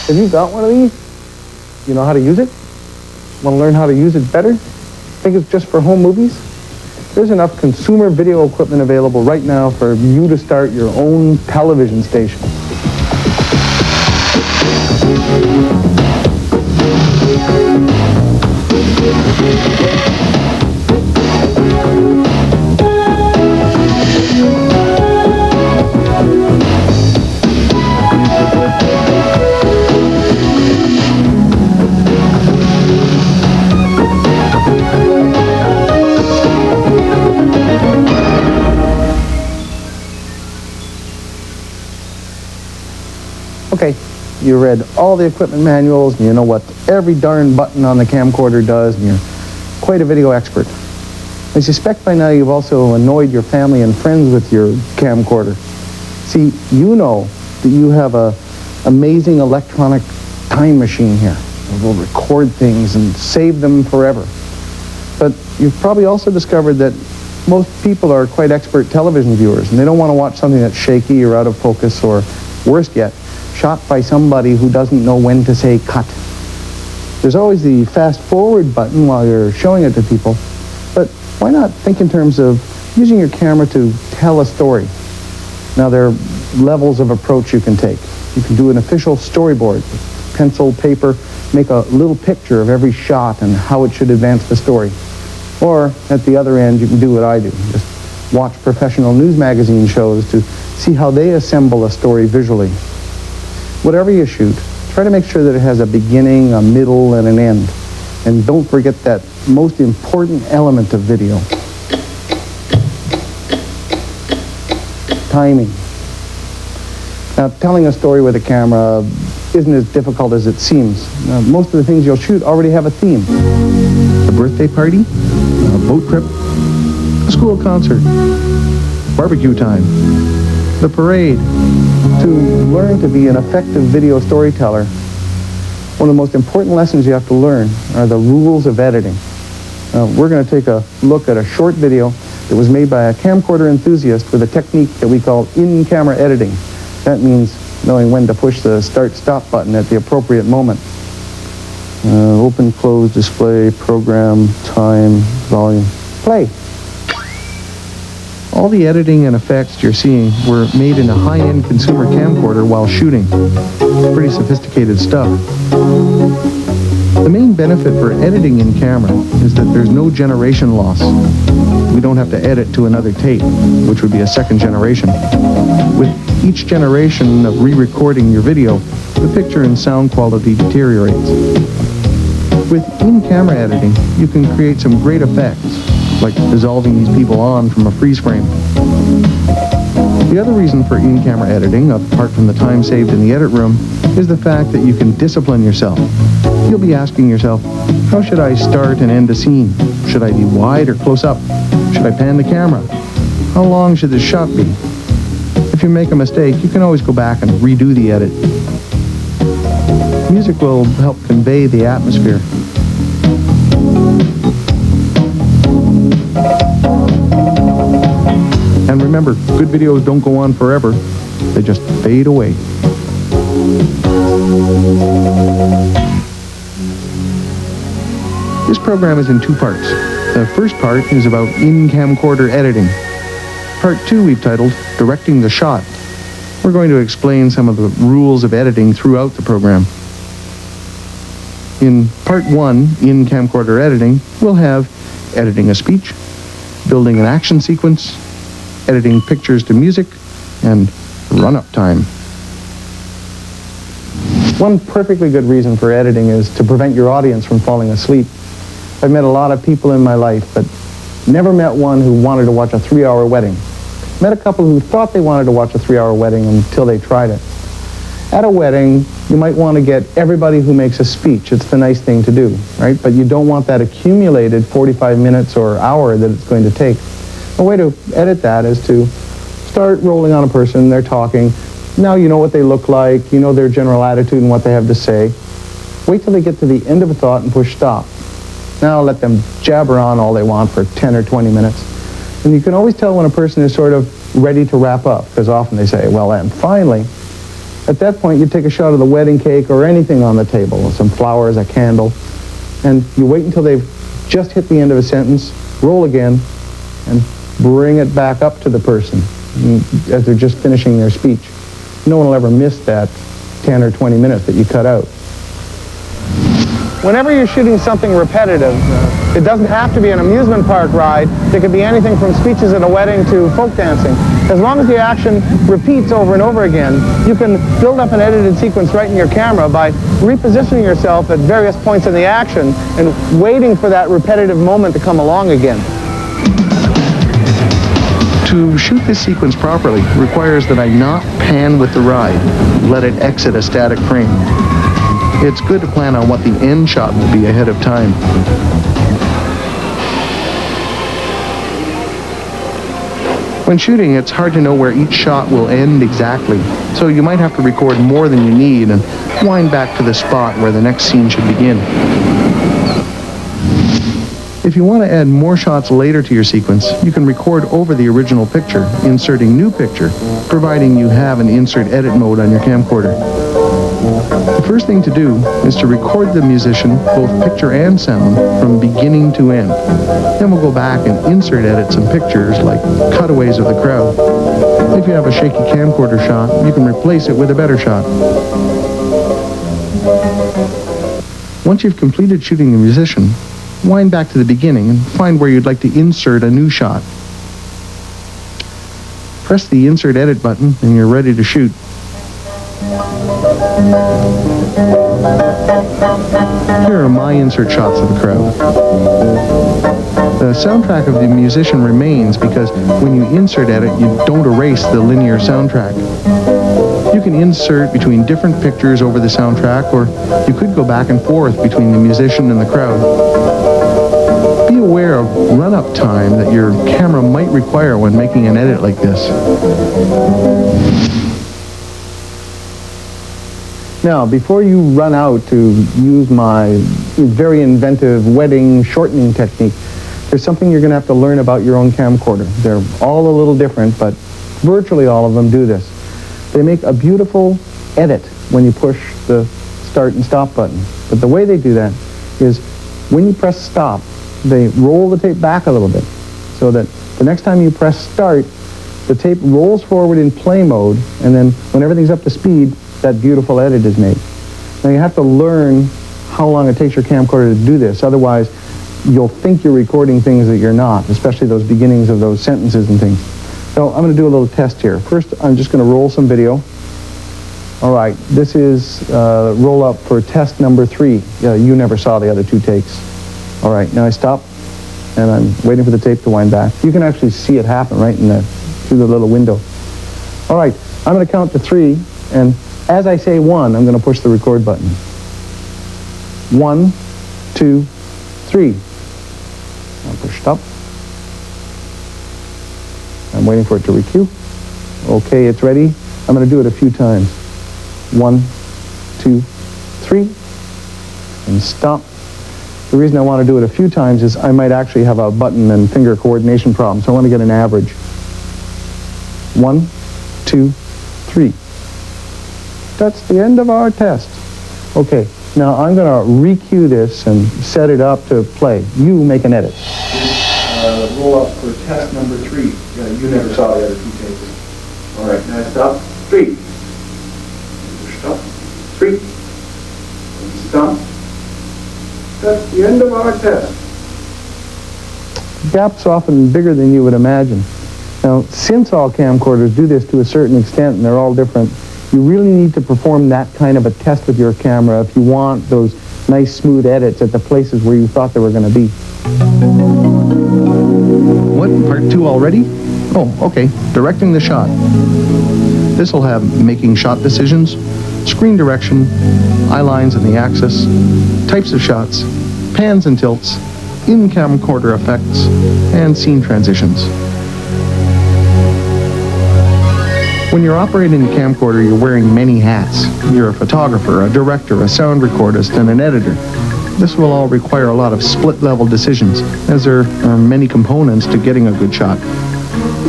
Have you got one of these? You know how to use it? Want to learn how to use it better? Think it's just for home movies? There's enough consumer video equipment available right now for you to start your own television station. Okay, you read all the equipment manuals, and you know what every darn button on the camcorder does, and you're quite a video expert. I suspect by now you've also annoyed your family and friends with your camcorder. See, you know that you have an amazing electronic time machine here. It will record things and save them forever. But you've probably also discovered that most people are quite expert television viewers, and they don't want to watch something that's shaky or out of focus, or worst yet, shot by somebody who doesn't know when to say cut. There's always the fast forward button while you're showing it to people, but why not think in terms of using your camera to tell a story? Now, there are levels of approach you can take. You can do an official storyboard with pencil, paper, make a little picture of every shot and how it should advance the story. Or at the other end, you can do what I do. Just watch professional news magazine shows to see how they assemble a story visually. Whatever you shoot, try to make sure that it has a beginning, a middle, and an end. And don't forget that most important element of video: timing. Now, telling a story with a camera isn't as difficult as it seems. Most of the things you'll shoot already have a theme. A birthday party, a boat trip, a school concert, barbecue time, the parade. To learn to be an effective video storyteller, one of the most important lessons you have to learn are the rules of editing. We're going to take a look at a short video that was made by a camcorder enthusiast with a technique that we call in-camera editing. That means knowing when to push the start-stop button at the appropriate moment. Open, close, display, program, time, volume, play. All the editing and effects you're seeing were made in a high-end consumer camcorder while shooting. Pretty sophisticated stuff. The main benefit for editing in camera is that there's no generation loss. We don't have to edit to another tape, which would be a second generation. With each generation of re-recording your video, the picture and sound quality deteriorates. With in-camera editing, you can create some great effects, like dissolving these people on from a freeze frame. The other reason for in-camera editing, apart from the time saved in the edit room, is the fact that you can discipline yourself. You'll be asking yourself, how should I start and end a scene? Should I be wide or close up? Should I pan the camera? How long should this shot be? If you make a mistake, you can always go back and redo the edit. Music will help convey the atmosphere. And remember, good videos don't go on forever. They just fade away. This program is in two parts. The first part is about in-camcorder editing. Part 2 we've titled Directing the Shot. We're going to explain some of the rules of editing throughout the program. In Part 1, in-camcorder editing, we'll have editing a speech, building an action sequence, editing pictures to music, and run-up time. One perfectly good reason for editing is to prevent your audience from falling asleep. I've met a lot of people in my life, but never met one who wanted to watch a 3-hour wedding. Met a couple who thought they wanted to watch a 3-hour wedding until they tried it. At a wedding, you might want to get everybody who makes a speech. It's the nice thing to do, right? But you don't want that accumulated 45 minutes or hour that it's going to take. A way to edit that is to start rolling on a person, they're talking. Now you know what they look like, you know their general attitude and what they have to say. Wait till they get to the end of a thought and push stop. Now let them jabber on all they want for 10 or 20 minutes. And you can always tell when a person is sort of ready to wrap up, because often they say, well, and finally. At that point, you take a shot of the wedding cake or anything on the table, some flowers, a candle, and you wait until they've just hit the end of a sentence, roll again, and bring it back up to the person as they're just finishing their speech. No one will ever miss that 10 or 20 minutes that you cut out. Whenever you're shooting something repetitive, it doesn't have to be an amusement park ride. It could be anything from speeches at a wedding to folk dancing. As long as the action repeats over and over again, you can build up an edited sequence right in your camera by repositioning yourself at various points in the action and waiting for that repetitive moment to come along again. To shoot this sequence properly requires that I not pan with the ride, let it exit a static frame. It's good to plan on what the end shot will be ahead of time. When shooting, it's hard to know where each shot will end exactly, so you might have to record more than you need and wind back to the spot where the next scene should begin. If you want to add more shots later to your sequence, you can record over the original picture, inserting new picture, providing you have an insert edit mode on your camcorder. The first thing to do is to record the musician, both picture and sound, from beginning to end. Then we'll go back and insert edit some pictures, like cutaways of the crowd. If you have a shaky camcorder shot, you can replace it with a better shot. Once you've completed shooting the musician, wind back to the beginning and find where you'd like to insert a new shot. Press the Insert Edit button and you're ready to shoot. Here are my insert shots of the crowd. The soundtrack of the musician remains because when you insert edit, you don't erase the linear soundtrack. You can insert between different pictures over the soundtrack, or you could go back and forth between the musician and the crowd. Be aware of run-up time that your camera might require when making an edit like this. Now, before you run out to use my very inventive wedding shortening technique, there's something you're going to have to learn about your own camcorder. They're all a little different, but virtually all of them do this. They make a beautiful edit when you push the start and stop button. But the way they do that is when you press stop, they roll the tape back a little bit so that the next time you press start, the tape rolls forward in play mode, and then when everything's up to speed, that beautiful edit is made. Now you have to learn how long it takes your camcorder to do this. Otherwise, you'll think you're recording things that you're not, especially those beginnings of those sentences and things. So I'm going to do a little test here. First, I'm just going to roll some video. All right, this is roll up for test number 3. You never saw the other 2 takes. All right, now I stop, and I'm waiting for the tape to wind back. You can actually see it happen right in through the little window. All right, I'm going to count to 3, and as I say 1, I'm going to push the record button. 1, 2, 3. I'll push stop. I'm waiting for it to recue. Okay, it's ready. I'm going to do it a few times. 1, 2, 3, and stop. The reason I want to do it a few times is I might actually have a button and finger coordination problem, so I want to get an average. 1, 2, 3. That's the end of our test. Okay, now I'm going to re-cue this and set it up to play. You make an edit. Roll up for test number 3. You never saw the other 2 takes. All right, now stop. 3. Stop. 3. Stop. That's the end of our test. Gap's often bigger than you would imagine. Now, since all camcorders do this to a certain extent and they're all different, you really need to perform that kind of a test with your camera if you want those nice smooth edits at the places where you thought they were going to be. What, part 2 already? Oh, okay, directing the shot. This will have making shot decisions, screen direction, eye lines and the axis, types of shots, pans and tilts, in-camcorder effects, and scene transitions. When you're operating a camcorder, you're wearing many hats. You're a photographer, a director, a sound recordist, and an editor. This will all require a lot of split-level decisions, as there are many components to getting a good shot.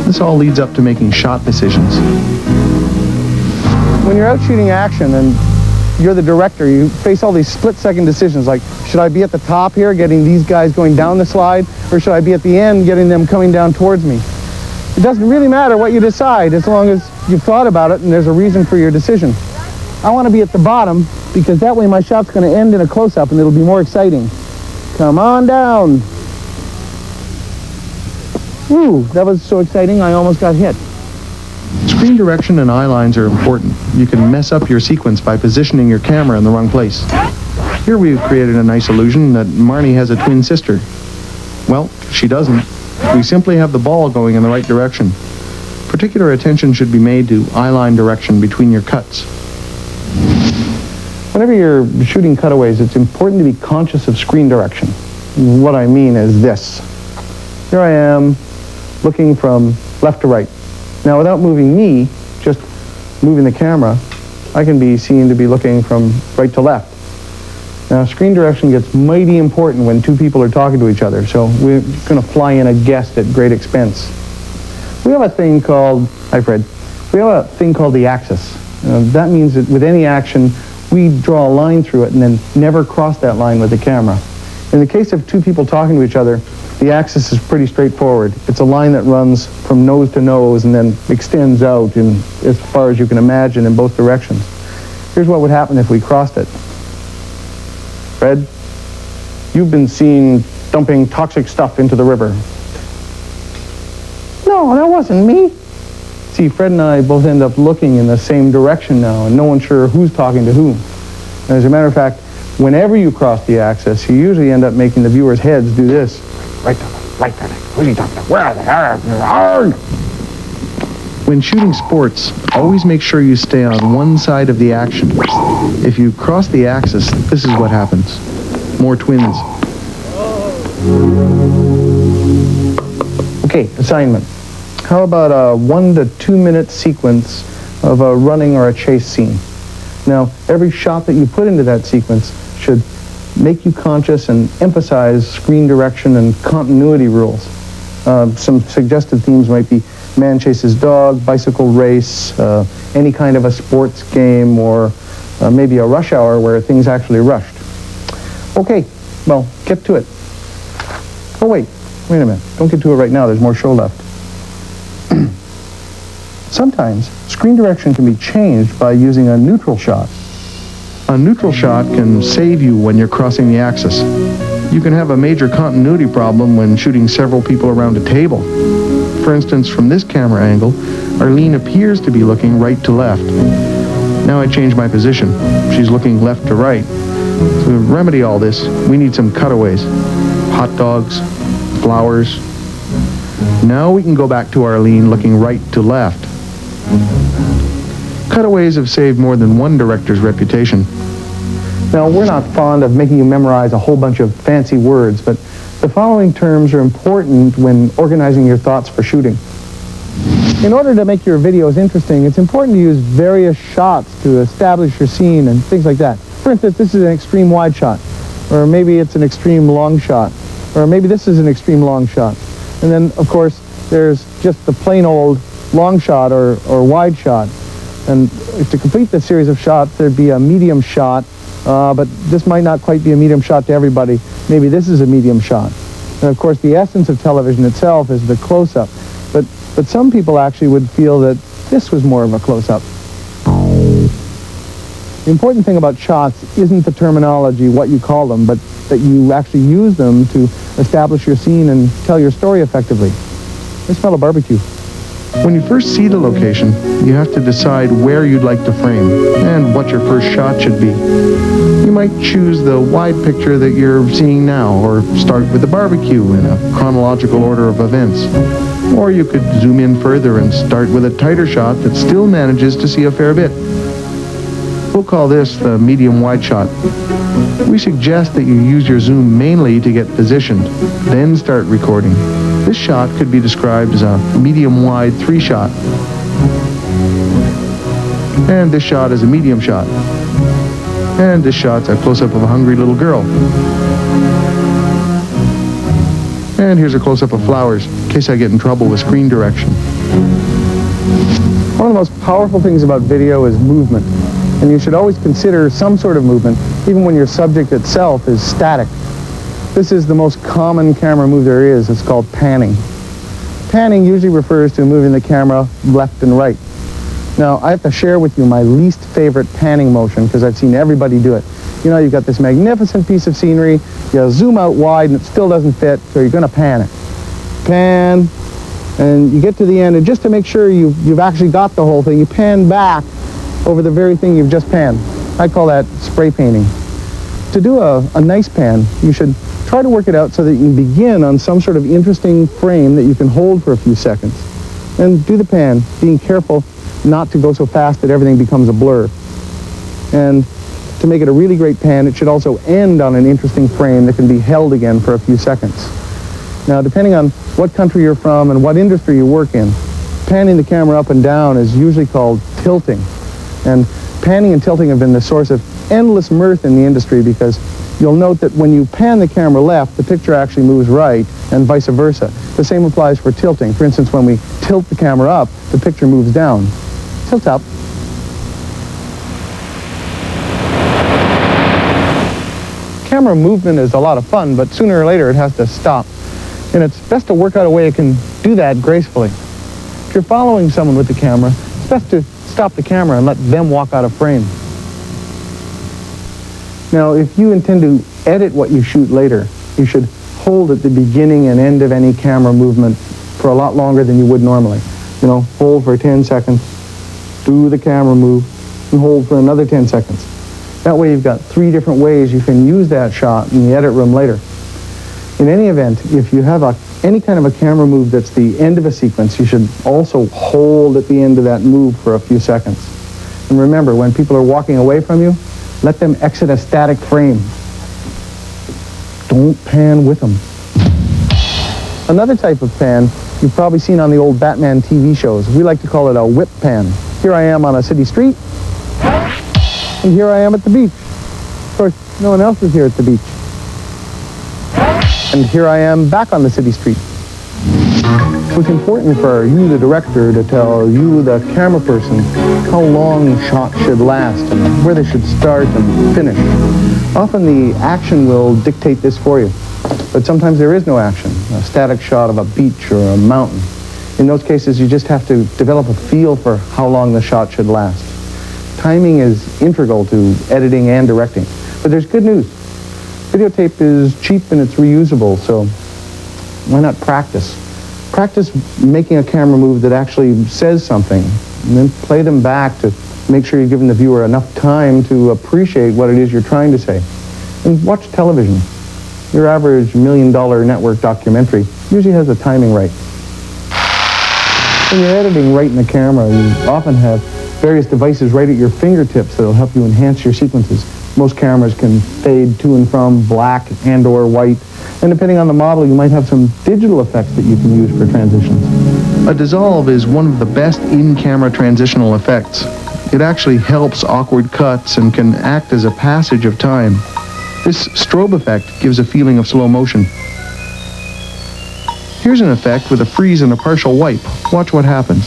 This all leads up to making shot decisions. When you're out shooting action and you're the director, you face all these split-second decisions like, should I be at the top here getting these guys going down the slide, or should I be at the end getting them coming down towards me? It doesn't really matter what you decide as long as you've thought about it and there's a reason for your decision. I want to be at the bottom because that way my shot's going to end in a close-up and it'll be more exciting. Come on down. Ooh, that was so exciting I almost got hit. Screen direction and eye lines are important. You can mess up your sequence by positioning your camera in the wrong place. Here we've created a nice illusion that Marnie has a twin sister. Well, she doesn't. We simply have the ball going in the right direction. Particular attention should be made to eye line direction between your cuts. Whenever you're shooting cutaways, it's important to be conscious of screen direction. What I mean is this. Here I am, looking from left to right. Now, without moving me, just moving the camera, I can be seen to be looking from right to left. Now, screen direction gets mighty important when two people are talking to each other, so we're going to fly in a guest at great expense. We have a thing called, hi Fred, we have a thing called the axis. That means that with any action, we draw a line through it and then never cross that line with the camera. In the case of two people talking to each other, the axis is pretty straightforward. It's a line that runs from nose to nose and then extends out in as far as you can imagine in both directions. Here's what would happen if we crossed it. Fred, you've been seen dumping toxic stuff into the river. No, that wasn't me. See, Fred and I both end up looking in the same direction now, and no one's sure who's talking to whom. As a matter of fact, whenever you cross the axis, you usually end up making the viewers' heads do this. Right to left, right to left. Who's he talking to? Where the hell? When shooting sports, always make sure you stay on one side of the action. If you cross the axis, this is what happens. More twins. Okay, assignment. How about a 1 to 2 minute sequence of a running or a chase scene? Now, every shot that you put into that sequence should make you conscious and emphasize screen direction and continuity rules. Some suggested themes might be man chases dog, bicycle race, any kind of a sports game, or maybe a rush hour where things actually rushed. Okay, well, get to it. Oh, wait a minute. Don't get to it right now. There's more show left. Sometimes screen direction can be changed by using a neutral shot. A neutral shot can save you when you're crossing the axis. You can have a major continuity problem when shooting several people around a table. For instance, from this camera angle, Arlene appears to be looking right to left. Now I change my position. She's looking left to right. To remedy all this, we need some cutaways. Hot dogs, flowers. Now we can go back to Arlene looking right to left. Cutaways have saved more than one director's reputation. Now, we're not fond of making you memorize a whole bunch of fancy words, but the following terms are important when organizing your thoughts for shooting. In order to make your videos interesting, it's important to use various shots to establish your scene and things like that. For instance, this is an extreme wide shot, or maybe it's an extreme long shot, or maybe this is an extreme long shot. And then, of course, there's just the plain old long shot or wide shot. And to complete the series of shots, there'd be a medium shot, but this might not quite be a medium shot to everybody. Maybe this is a medium shot. And of course, the essence of television itself is the close-up. But some people actually would feel that this was more of a close-up. The important thing about shots isn't the terminology, what you call them, but that you actually use them to establish your scene and tell your story effectively. I smell a barbecue. When you first see the location, you have to decide where you'd like to frame and what your first shot should be. You might choose the wide picture that you're seeing now, or start with the barbecue in a chronological order of events. Or you could zoom in further and start with a tighter shot that still manages to see a fair bit. We'll call this the medium wide shot. We suggest that you use your zoom mainly to get positioned, then start recording. This shot could be described as a medium-wide 3-shot. And this shot is a medium shot. And this shot's a close-up of a hungry little girl. And here's a close-up of flowers, in case I get in trouble with screen direction. One of the most powerful things about video is movement, and you should always consider some sort of movement, even when your subject itself is static. This is the most common camera move there is. It's called panning. Panning usually refers to moving the camera left and right. Now, I have to share with you my least favorite panning motion because I've seen everybody do it. You know, you've got this magnificent piece of scenery, you zoom out wide and it still doesn't fit, so you're going to pan it. Pan, and you get to the end, and just to make sure you've actually got the whole thing, you pan back over the very thing you've just panned. I call that spray painting. To do a nice pan, you should try to work it out so that you can begin on some sort of interesting frame that you can hold for a few seconds. And do the pan, being careful not to go so fast that everything becomes a blur. And to make it a really great pan, it should also end on an interesting frame that can be held again for a few seconds. Now, depending on what country you're from and what industry you work in, panning the camera up and down is usually called tilting. And panning and tilting have been the source of endless mirth in the industry because you'll note that when you pan the camera left, the picture actually moves right, and vice versa. The same applies for tilting. For instance, when we tilt the camera up, the picture moves down. Tilt up. Camera movement is a lot of fun, but sooner or later it has to stop. And it's best to work out a way it can do that gracefully. If you're following someone with the camera, it's best to stop the camera and let them walk out of frame. Now, if you intend to edit what you shoot later, you should hold at the beginning and end of any camera movement for a lot longer than you would normally. You know, hold for 10 seconds, do the camera move, and hold for another 10 seconds. That way you've got 3 different ways you can use that shot in the edit room later. In any event, if you have any kind of a camera move that's the end of a sequence, you should also hold at the end of that move for a few seconds. And remember, when people are walking away from you, let them exit a static frame. Don't pan with them. Another type of pan you've probably seen on the old Batman TV shows. We like to call it a whip pan. Here I am on a city street, and here I am at the beach. Of course, no one else is here at the beach. And here I am back on the city street. So it's important for you, the director, to tell you, the camera person, how long shots should last and where they should start and finish. Often the action will dictate this for you, but sometimes there is no action, a static shot of a beach or a mountain. In those cases, you just have to develop a feel for how long the shot should last. Timing is integral to editing and directing. But there's good news. Videotape is cheap and it's reusable, so why not practice? Practice making a camera move that actually says something, and then play them back to make sure you're giving the viewer enough time to appreciate what it is you're trying to say. And watch television. Your average $1 million network documentary usually has the timing right. When you're editing right in the camera, you often have various devices right at your fingertips that will help you enhance your sequences. Most cameras can fade to and from black and or white, and depending on the model, you might have some digital effects that you can use for transitions. A dissolve is one of the best in-camera transitional effects. It actually helps awkward cuts and can act as a passage of time. This strobe effect gives a feeling of slow motion. Here's an effect with a freeze and a partial wipe. Watch what happens.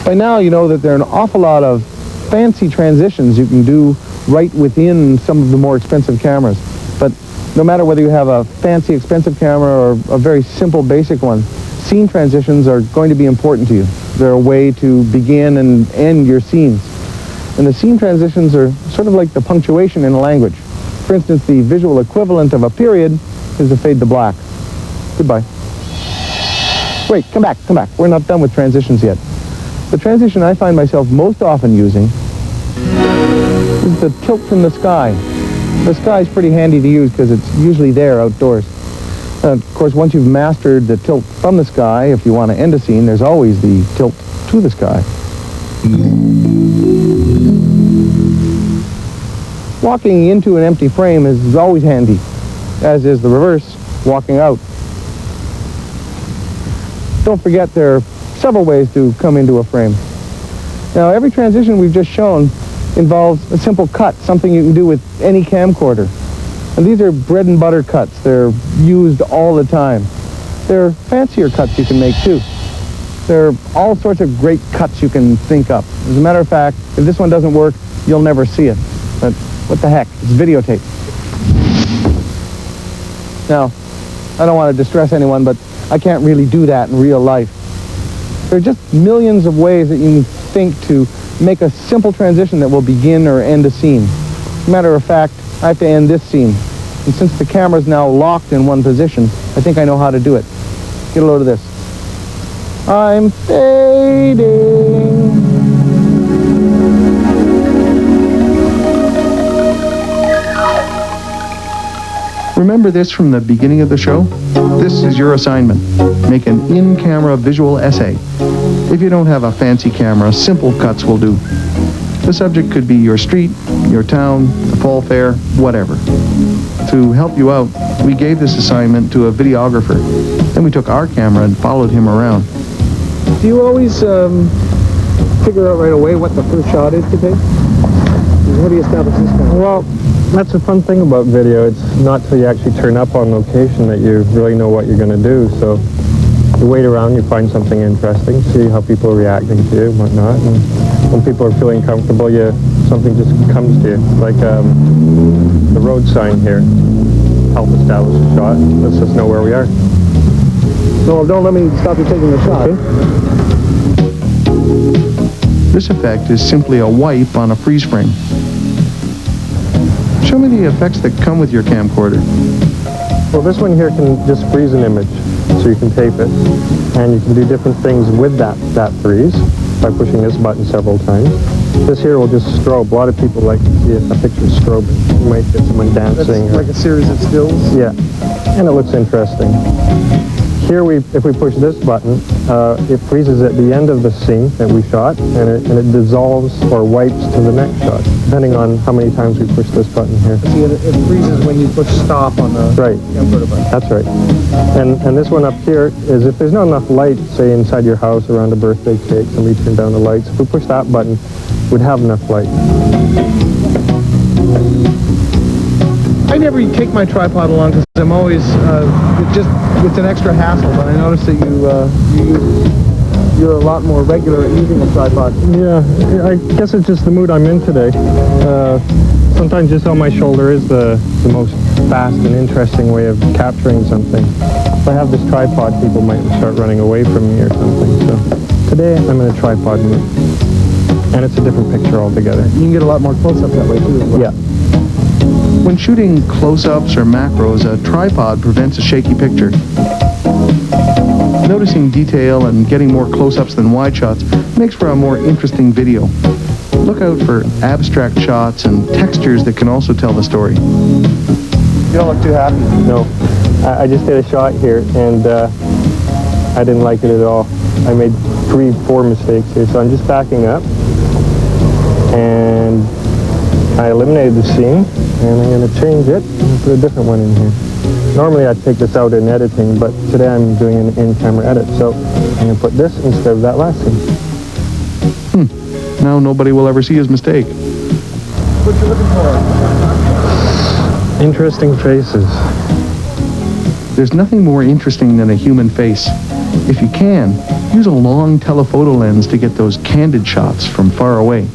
By now, you know that there are an awful lot of fancy transitions you can do right within some of the more expensive cameras. But no matter whether you have a fancy, expensive camera or a very simple, basic one, scene transitions are going to be important to you. They're a way to begin and end your scenes. And the scene transitions are sort of like the punctuation in a language. For instance, the visual equivalent of a period is a fade to black. Goodbye. Wait, come back. We're not done with transitions yet. The transition I find myself most often using is the tilt from the sky. The sky is pretty handy to use because it's usually there outdoors. Of course, once you've mastered the tilt from the sky, if you want to end a scene, there's always the tilt to the sky. Walking into an empty frame is always handy, as is the reverse, walking out. Don't forget there are several ways to come into a frame. Now, every transition we've just shown involves a simple cut, something you can do with any camcorder. And these are bread and butter cuts. They're used all the time. There are fancier cuts you can make too. There are all sorts of great cuts you can think up. As a matter of fact, if this one doesn't work, you'll never see it. But what the heck, it's videotape. Now, I don't want to distress anyone, but I can't really do that in real life. There are just millions of ways that you can think to make a simple transition that will begin or end a scene. As a matter of fact, I have to end this scene. And since the camera's now locked in one position, I think I know how to do it. Get a load of this. I'm fading. Remember this from the beginning of the show? This is your assignment. Make an in-camera visual essay. If you don't have a fancy camera, simple cuts will do. The subject could be your street, your town, the fall fair, whatever. To help you out, we gave this assignment to a videographer. Then we took our camera and followed him around. Do you always figure out right away what the first shot is to take? How do you establish this kind of? Well, that's the fun thing about video. It's not till you actually turn up on location that you really know what you're going to do. So you wait around, you find something interesting, see how people are reacting to you and whatnot. And when people are feeling comfortable, something just comes to you. Like the road sign here. Help establish a shot. Lets us know where we are. No, don't let me stop you taking the shot. Okay. This effect is simply a wipe on a freeze frame. Show me the effects that come with your camcorder. Well, this one here can just freeze an image, so you can tape it. And you can do different things with that freeze by pushing this button several times. This here will just strobe. A lot of people like to see a picture strobe. You might get someone dancing. Like a series of stills? Yeah, and it looks interesting. Here, if we push this button, it freezes at the end of the scene that we shot, and it dissolves or wipes to the next shot, depending on how many times we push this button here. See, it freezes when you push stop on the camcorder button. That's right. And this one up here is if there's not enough light, say inside your house around a birthday cake, somebody turned down the lights. If we push that button, we'd have enough light. I never take my tripod along because I'm always it's an extra hassle. But I noticed that you're a lot more regular at using a tripod. Yeah, I guess it's just the mood I'm in today. Sometimes just on my shoulder is the most fast and interesting way of capturing something. If I have this tripod, people might start running away from me or something. So today I'm in a tripod mood, and it's a different picture altogether. You can get a lot more close-up that way too. Yeah. When shooting close-ups or macros, a tripod prevents a shaky picture. Noticing detail and getting more close-ups than wide shots makes for a more interesting video. Look out for abstract shots and textures that can also tell the story. You don't look too happy. No. I just did a shot here, and I didn't like it at all. I made 3-4 mistakes here, so I'm just backing up. And I eliminated the scene, and I'm going to change it and put a different one in here. Normally I'd take this out in editing, but today I'm doing an in-camera edit, so I'm going to put this instead of that last scene. Now nobody will ever see his mistake. What you looking for? Interesting faces. There's nothing more interesting than a human face. If you can, use a long telephoto lens to get those candid shots from far away.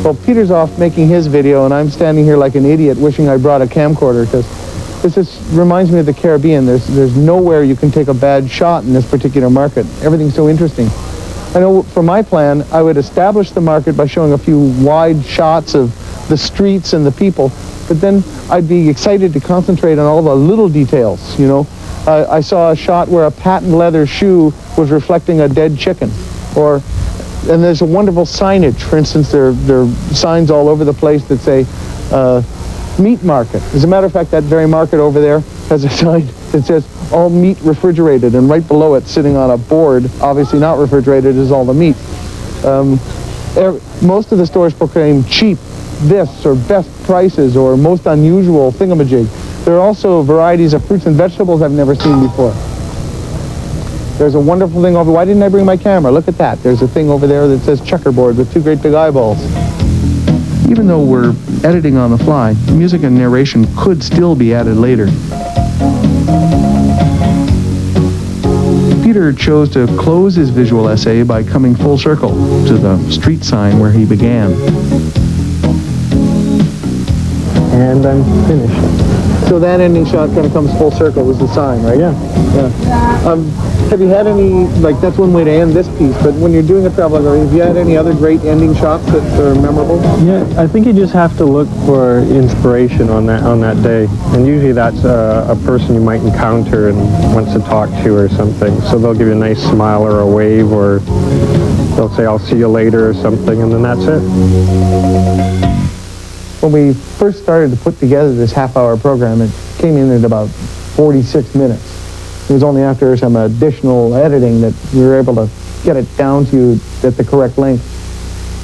Well, Peter's off making his video, and I'm standing here like an idiot wishing I brought a camcorder, because this just reminds me of the Caribbean. There's nowhere you can take a bad shot in this particular market. Everything's so interesting. I know for my plan, I would establish the market by showing a few wide shots of the streets and the people, but then I'd be excited to concentrate on all the little details, you know. I saw a shot where a patent leather shoe was reflecting a dead chicken, and there's a wonderful signage. For instance, there are signs all over the place that say meat market. As a matter of fact, that very market over there has a sign that says all meat refrigerated, and right below it, sitting on a board, obviously not refrigerated, is all the meat. Most of the stores proclaim cheap this or best prices or most unusual thingamajig. There are also varieties of fruits and vegetables I've never seen before. There's a wonderful thing over. Why didn't I bring my camera? Look at that. There's a thing over there that says checkerboard with 2 great big eyeballs. Even though we're editing on the fly, music and narration could still be added later. Peter chose to close his visual essay by coming full circle to the street sign where he began. And I'm finished. So that ending shot kind of comes full circle with the sign, right? Yeah. Have you had any, like, that's one way to end this piece, but when you're doing a travelogue, have you had any other great ending shots that are memorable? Yeah, I think you just have to look for inspiration on that day. And usually that's a person you might encounter and wants to talk to or something. So they'll give you a nice smile or a wave, or they'll say, I'll see you later or something, and then that's it. When we first started to put together this half-hour program, it came in at about 46 minutes. It was only after some additional editing that we were able to get it down to you at the correct length.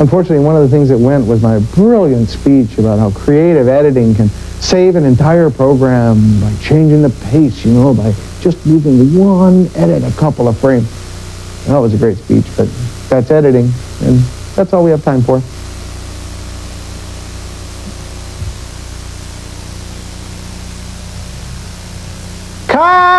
Unfortunately, one of the things that went was my brilliant speech about how creative editing can save an entire program by changing the pace, by just moving one edit a couple of frames. And that was a great speech, but that's editing, and that's all we have time for. Cut!